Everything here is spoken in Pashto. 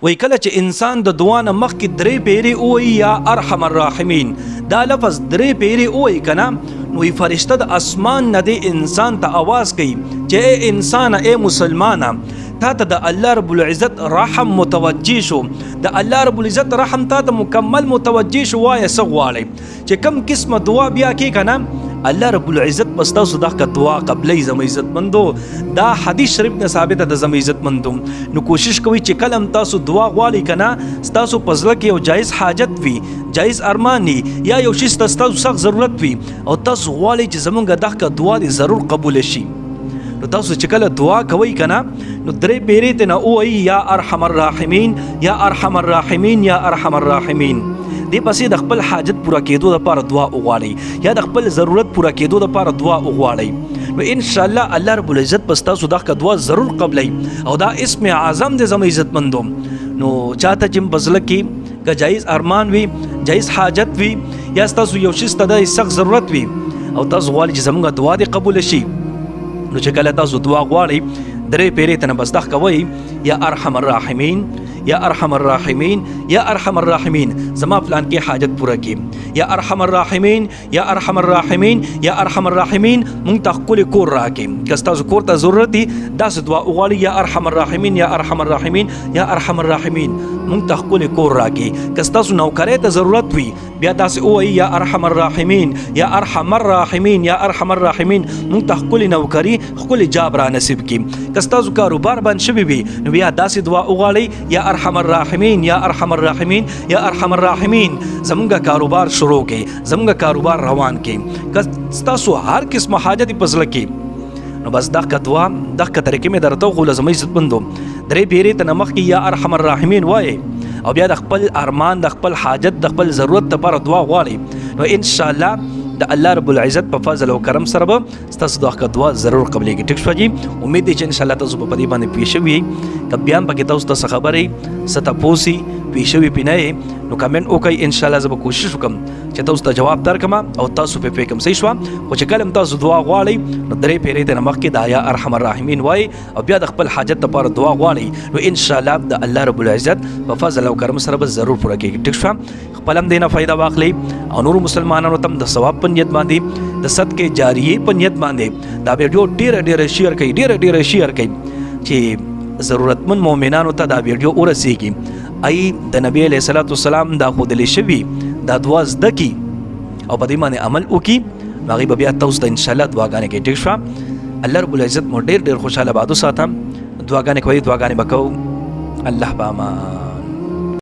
وای کله چې انسان د دعا نه مخکې درې پیرې ووایي یا ارحم الراحمین، دا لفظ درې پیرې ووایي که نه، نو وی فرشته د اسمان نه دې انسان ته آواز کوي چې ای انسانه، ای مسلمانه، تا ته د الله رب العزت رحم متوجه شو، د الله رب العزت رحم تا ته مکمل متوجه شو. وایه څه غواړئ چې کم قسمه دعا بیا کې که نه، الله رب العزت پس تاسو دغه دعا قبلې. زما عزتمندو، دا حدیث شریف نه ثابته ده. زما عزتمندو، نو کوشش کوئ چې کله هم تاسو دعا غواړئ که نه، ستاسو په زړه کې یو جایز حاجت وي، جایز ارمان وي، یا یو شي ستاسو سخت ضرورت وي او تاسو غواړئ چې زمونږ دغه دعا دې ضرور قبوله شي، نو تاسو چې کله دعا کوئ که نه، نو درې پیرې ته نه ووایي یا ارحم الراحمین، یا ارحم الراحمین، یا ارحم الراحمین. دې پسې د خپل حاجت پوره کېدو دپاره دعا وغواړئ، یا د خپل ضرورت پوره کېدو دپاره دعا وغواړئ، نو انشاءالله الله رب العزت پس تاسو دغه دعا ضرور قبلئ. او دا اسم اعظم دی زما عزتمندو. نو چاته چې په زړه کې که جایز ارمان وي، جایز حاجت وي، یا ستاسو یو شي ته د سخت ضرورت وي او تاسو غواړئ چې زموږ دعا دې قبوله شي، نو چې کله تاسو دعا غواړئ درې پیرې ته نه بس دغه کوئ یا ارحم الراحمین، یا ارحم الراحمین، یا ارحم الراحمین، زما پلان کې حاجت پوره کړي، یا ارحم الراحمین، یا ارحم الراحمین، یا ارحم الراحمین، مونږ ته ښکلی کور راکړي. که ستاسو کور ته ضرورت دي داسې دعا وغواړئ یا ارحم الراحمین، یا ارحم الراحمین، یا ارحم الراحمین، مونږ ته ښکلی کور راکړي. که ستاسو نوکرۍ ته ضرورت وي بیا داسې ووایئ یا ارحم الراحمین، یا ارحم الراحمین، یا ارحم الراحمین، مونږ ته ښکلی نوکري، ښکلی جاب را نصیب کړي. که ستاسو کاروبار بند شوي وي نو بیا داسې دعا وغواړئ یا ارحم الراحمین، یا ارحم الراحمین، یا ارحم الراحمین، زمونږ کاروبار شروع کړي، زمونږ کاروبار روان کړي. که ستاسو هر قسمه حاجت په زړه کې، نو بس دغه دعا دغه طریقې مې درته وښوله زما عزتمندو. درې پیرې ته نه مخکې یا ارحم الراحمین وایئ او بیا د خپل ارمان، د خپل حاجت، د خپل ضرورت لپاره دعا غواړئ، نو انشاءالله د الله رب العزت په فضل او کرم سره به ستاسو دغه دعا ضرور قبلېږي. ټیک شوه جي؟ امید دی چې انشاءالله تاسو په دې باندې پوه شوي یئ. که بیا هم پکې تاسو ته څه خبرې، څه تپوس وي، پوه شوي پې نه یې، نو کمنټ وکړئ. انشاءالله زه به کوشش وکړم چې تاسو ته جواب درکړم او تاسو پې پوه کړم. صحیح شوه؟ خو چې کله هم تاسو دعا غواړئ نو درې پیرې ته نه مخکې دا یا ارحم الراحمین وایئ او بیا د خپل حاجت لپاره دعا غواړئ، نو انشاءالله د الله رب العزت په فضل او کرم سره به ضرور پوره کېږي. ټیک شوه؟ خپل هم دې نه فایده واخلئ او نورو مسلمانانو ته هم د ثواب په نیت باندې، د صدقې جاریې په نیت باندې دا ویډیو ډېره شیر کړئ، ډېره شیر کړئ چې ضرورتمند مؤمنانو ته دا ویډیو ورسیږي. ای د نبی علیه الصلاۃ والسلام دا ښودلی شوي دا دعا زده کړي او په دې باندې عمل وکړي، نو هغوی به بیا تاسو ته انشاءالله دعاګانې کوي. ټیک شوه؟ الله رب العزت مو ډېر خوشحاله باد وساته. دعاګانې کوئ، دعاګانې به کوو. الله به امان.